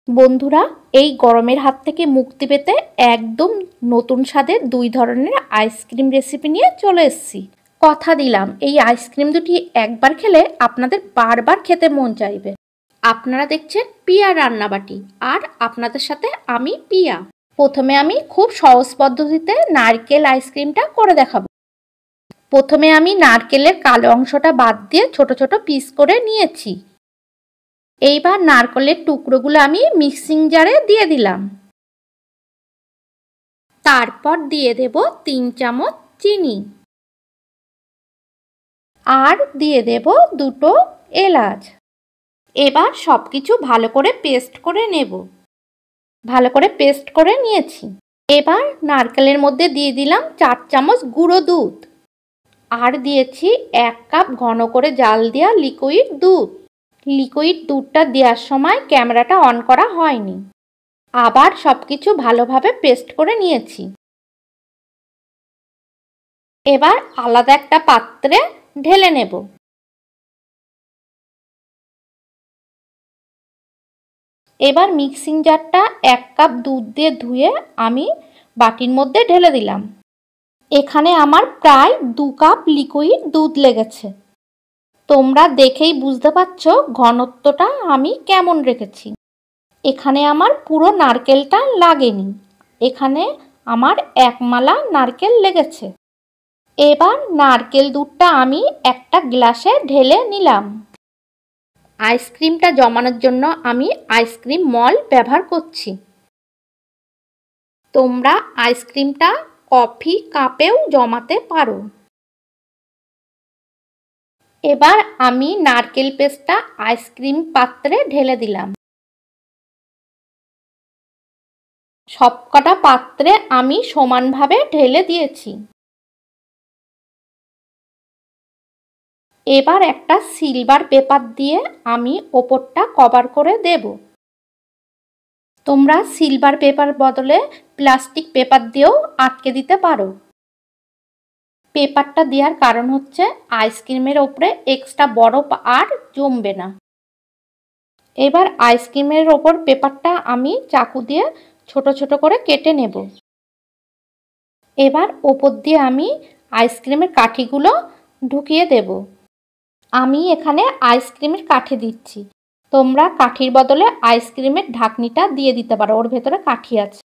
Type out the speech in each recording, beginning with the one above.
বন্ধুরা, এই গরমের হাত থেকে মুক্তি পেতে একদম নতুন স্বাদের 2 ধরনের আইসক্রিম রেসিপি নিয়ে চলে এসেছি। কথা দিলাম এই আইসক্রিম দুটি একবার খেলে আপনাদের বারবার খেতে মন চাইবে। আপনারা দেখছেন পিয়া রান্নাবাটি, আর আপনাদের সাথে আমি পিয়া। প্রথমে আমি খুব সহজ পদ্ধতিতে নারকেল আইসক্রিমটা করে দেখাবো। প্রথমে আমি নারকেলের কালো অংশটা বাদ দিয়ে ছোট ছোট পিস করে নিয়েছি। এইবার নারকেলের টুকরোগুলো আমি মিক্সিং জারে দিয়ে দিলাম। তারপর দিয়ে দেব 3 চামচ চিনি, আর দিয়ে দেব 2টো এলাচ। এবার সবকিছু ভালো করে পেস্ট করে নেব। ভালো করে পেস্ট করে নিয়েছি। এবার নারকেলের মধ্যে দিয়ে দিলাম 4 চামচ গুঁড়ো দুধ, আর দিয়েছি 1 কাপ ঘন করে জাল দেওয়া লিকুইড দুধ। লিকুইড দুধটা দেওয়ার সময় ক্যামেরাটা অন করা হয়নি। আবার সবকিছু ভালোভাবে পেস্ট করে নিয়েছি। এবার আলাদা একটা পাত্রে ঢেলে নেব। এবার মিক্সিং জারটা 1 কাপ দুধ দিয়ে ধুয়ে আমি বাটির মধ্যে ঢেলে দিলাম। এখানে আমার প্রায় 2 কাপ লিকুইড দুধ লেগেছে। তোমরা দেখেই বুঝতে পারছো ঘনত্বটা আমি কেমন রেখেছি। এখানে আমার পুরো নারকেলটা লাগেনি, এখানে আমার 1 মালা নারকেল লেগেছে। এবার নারকেল দুধটা আমি একটা গ্লাসে ঢেলে নিলাম। আইসক্রিমটা জমানোর জন্য আমি আইসক্রিম মল্ড ব্যবহার করছি। তোমরা আইসক্রিমটা কফি কাপেও জমাতে পারো। এবার আমি নারকেল পেস্টটা আইসক্রিম পাত্রে ঢেলে দিলাম। সবকটা পাত্রে আমি সমানভাবে ঢেলে দিয়েছি। এবার একটা সিলভার পেপার দিয়ে আমি ওপরটা কভার করে দেব। তোমরা সিলভার পেপার বদলে প্লাস্টিক পেপার দিয়েও আটকে দিতে পারো। পেপারটা দেওয়ার কারণ হচ্ছে আইসক্রিমের ওপরে এক্সট্রা বরফ আর জমবে না। এবার আইসক্রিমের ওপর পেপারটা আমি চাকু দিয়ে ছোট ছোট করে কেটে নেব। এবার ওপর দিয়ে আমি আইসক্রিমের কাঠিগুলো ঢুকিয়ে দেব। আমি এখানে আইসক্রিমের কাঠি দিচ্ছি। তোমরা কাঠির বদলে আইসক্রিমের ঢাকনিটা দিয়ে দিতে পারো, ওর ভেতরে কাঠি আছে।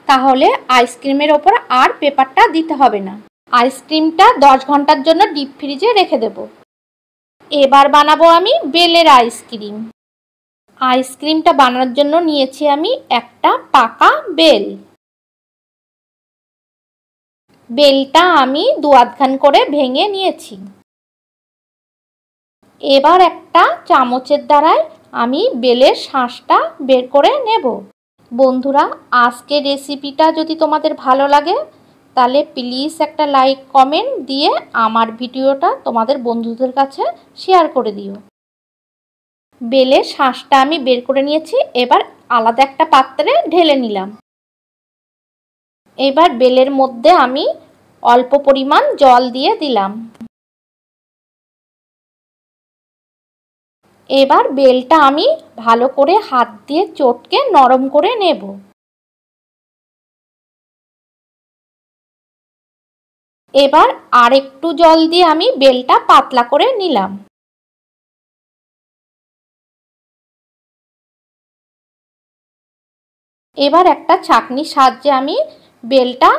তাহলে আইসক্রিমের ওপর আর পেপারটা দিতে হবে না। আইসক্রিমটা 10 ঘন্টার জন্য ডিপ ফ্রিজে রেখে দেব। এবার বানাবো আমি বেলের আইসক্রিম। আইসক্রিমটা বানানোর জন্য নিয়েছি আমি একটা পাকা বেল। বেলটা আমি 2 করে ভেঙে নিয়েছি। এবার একটা চামচের দ্বারাই আমি বেলের শাঁসটা বের করে নেব। বন্ধুরা, আজকের রেসিপিটা যদি তোমাদের ভালো লাগে তাহলে প্লিজ একটা লাইক কমেন্ট দিয়ে আমার ভিডিওটা তোমাদের বন্ধুদের কাছে শেয়ার করে দিও। বেলের শাঁসটা আমি বের করে নিয়েছি। এবার আলাদা একটা পাত্রে ঢেলে নিলাম। এবার বেলের মধ্যে আমি অল্প পরিমাণ জল দিয়ে দিলাম। এবার বেলটা আমি ভালো করে হাত দিয়ে চটকে নরম করে নেব। এবার আরেকটু জল দিয়ে আমি বেলটা পাতলা করে নিলাম। এবার একটা ছাঁকনির সাহায্যে আমি বেলটা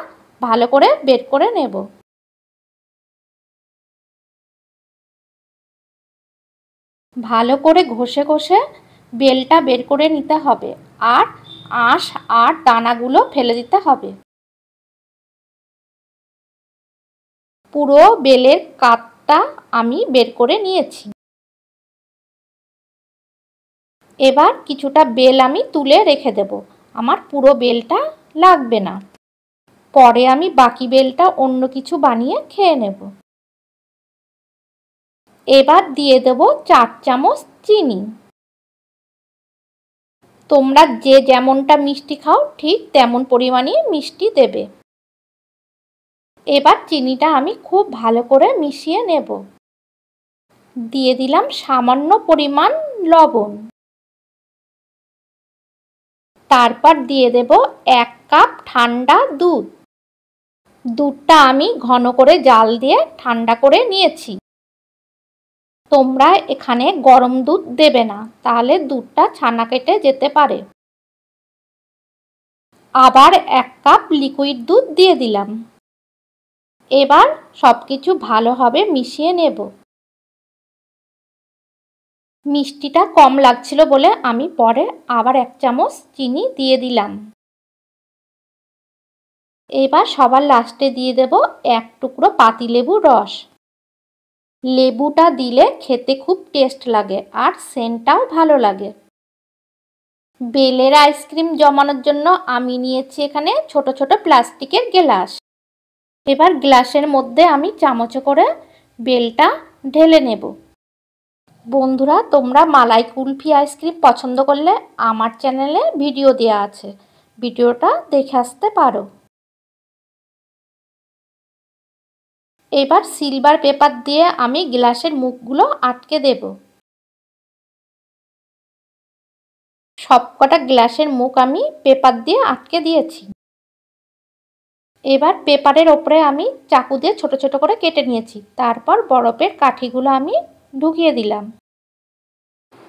ভালো করে বের করে নেব। ভালো করে ঘষে ঘষে বেলটা বের করে নিতে হবে, আর আঁশ আর দানাগুলো ফেলে দিতে হবে। পুরো বেলের কাতটা আমি বের করে নিয়েছি। এবার কিছুটা বেল আমি তুলে রেখে দেব, আমার পুরো বেলটা লাগবে না। পরে আমি বাকি বেলটা অন্য কিছু বানিয়ে খেয়ে নেব। এবার দিয়ে দেব 4 চামচ চিনি। তোমরা যে যেমনটা মিষ্টি খাও ঠিক তেমন পরিমাণে মিষ্টি দেবে। এবার চিনিটা আমি খুব ভালো করে মিশিয়ে নেব। দিয়ে দিলাম সামান্য পরিমাণ লবণ। তারপর দিয়ে দেব 1 কাপ ঠান্ডা দুধ। দুধটা আমি ঘন করে জাল দিয়ে ঠান্ডা করে নিয়েছি। তোমরা এখানে গরম দুধ দেবে না, তাহলে দুধটা ছানা কেটে যেতে পারে। আবার 1 কাপ লিকুইড দুধ দিয়ে দিলাম। এবার সবকিছু ভালোভাবে মিশিয়ে নেব। মিষ্টিটা কম লাগছিল বলে আমি পরে আবার 1 চামচ চিনি দিয়ে দিলাম। এবার সবার লাস্টে দিয়ে দেব 1 টুকরো পাতিলেবুর রস। লেবুটা দিলে খেতে খুব টেস্ট লাগে আর সেন্টটাও ভালো লাগে। বেলের আইসক্রিম জমানোর জন্য আমি নিয়েছি এখানে ছোট ছোট প্লাস্টিকের গ্লাস। এবার গ্লাসের মধ্যে আমি চামচে করে বেলটা ঢেলে নেব। বন্ধুরা, তোমরা মালাই কুলফি আইসক্রিম পছন্দ করলে আমার চ্যানেলে ভিডিও দেওয়া আছে, ভিডিওটা দেখে আসতে পারো। এবার সিলভার পেপার দিয়ে আমি গ্লাসের মুখগুলো আটকে দেব। সবকটা গ্লাসের মুখ আমি পেপার দিয়ে আটকে দিয়েছি। এবার পেপারের ওপরে আমি চাকু দিয়ে ছোট ছোট করে কেটে নিয়েছি। তারপর বরফের কাঠিগুলো আমি ঢুকিয়ে দিলাম।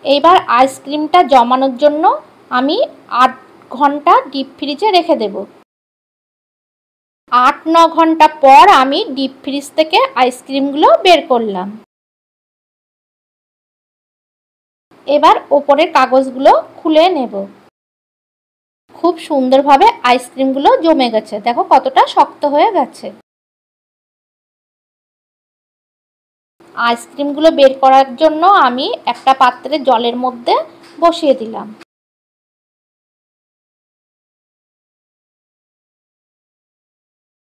এবার আইসক্রিমটা জমানোর জন্য আমি 8 ঘন্টা ডিপ ফ্রিজে রেখে দেব। 8-9 ঘন্টা পর আমি ডিপ ফ্রিজ থেকে আইসক্রিমগুলো বের করলাম। এবার ওপরের কাগজগুলো খুলে নেব। খুব সুন্দরভাবে আইসক্রিমগুলো জমে গেছে, দেখো কতটা শক্ত হয়ে গেছে। আইসক্রিমগুলো বের করার জন্য আমি একটা পাত্রে জলের মধ্যে বসিয়ে দিলাম।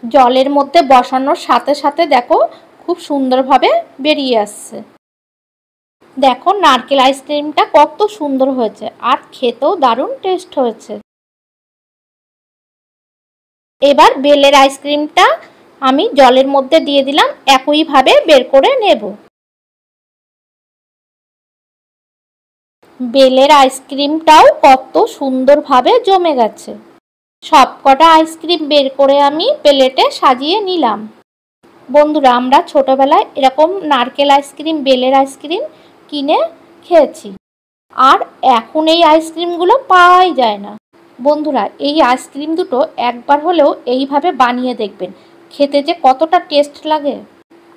জলের মধ্যে বসানোর সাথে সাথে দেখো খুব সুন্দরভাবে বেরিয়ে আসছে। দেখো নারকেল আইসক্রিমটা কত সুন্দর হয়েছে আর খেতেও দারুণ টেস্ট হয়েছে। এবার বেলের আইসক্রিমটা আমি জলের মধ্যে দিয়ে দিলাম, একইভাবে বের করে নেব। বেলের আইসক্রিমটাও কত সুন্দরভাবে জমে গেছে। সবকটা আইসক্রিম বের করে আমি প্লেটে সাজিয়ে নিলাম। বন্ধুরা, আমরা ছোটবেলায় এরকম নারকেল আইসক্রিম, বেলের আইসক্রিম কিনে খেয়েছি, আর এখন এই আইসক্রিমগুলো পাওয়াই যায় না। বন্ধুরা, এই আইসক্রিম দুটো একবার হলেও এইভাবে বানিয়ে দেখবেন, খেতে যে কতটা টেস্ট লাগে।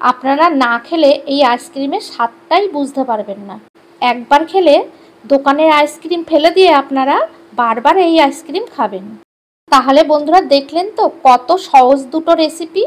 আপনারা না খেলে এই আইসক্রিমের স্বাদটাই বুঝতে পারবেন না। একবার খেলে দোকানের আইসক্রিম ফেলে দিয়ে আপনারা বারবার এই আইসক্রিম খাবেন। তাহলে বন্ধুরা, দেখলেন তো কত সহজ দুটো রেসিপি।